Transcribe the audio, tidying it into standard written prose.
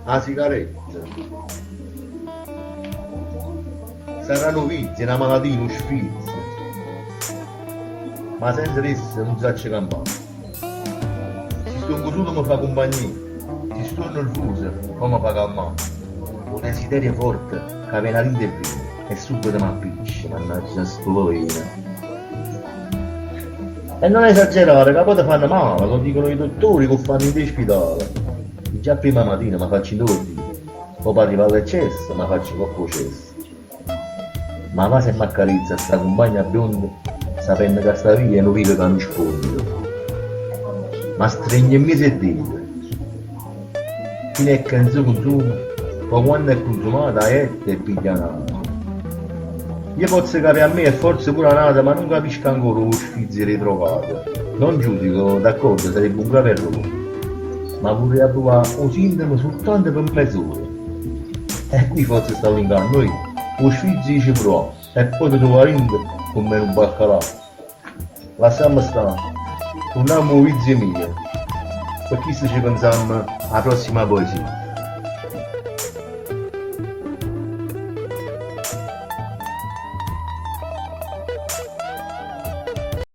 la sigaretta. Saranno vizi, una malattia, uno sfizio. Ma senza esse non si campare. Se sto solo mi fa compagnia, se sto nervoso, come fa calmare. Un desiderio forte, che viene a ride prima, e subito mi appiccia, mannaggia sto poverino. E non esagerare, che poi ti fanno male, lo dicono i dottori che fanno in ospedale. Già prima mattina mi faccio indordi, poi arriva all'eccesso, mi faccio cocco cesso. Ma va se mi accarezza sta compagna bionda, sapendo che sta via e non vive che non risponde. Ma stringe in mese e dentro. Fino a che non si consuma, poi quando è consumata e piglia nata. Io posso capire a me è forse pure nata, ma non capisco ancora lo sfizio ritrovato. Non giudico, d'accordo, sarebbe un grave errore. Ma vorrei provare un sintomo soltanto per mezz'ora. E qui forse sta l'inganno, lo sfizio ci prova, e poi ti trovi come un baccalà. Lasciamo stare, torniamo a vizio mio, per chi ci pensiamo alla prossima poesia.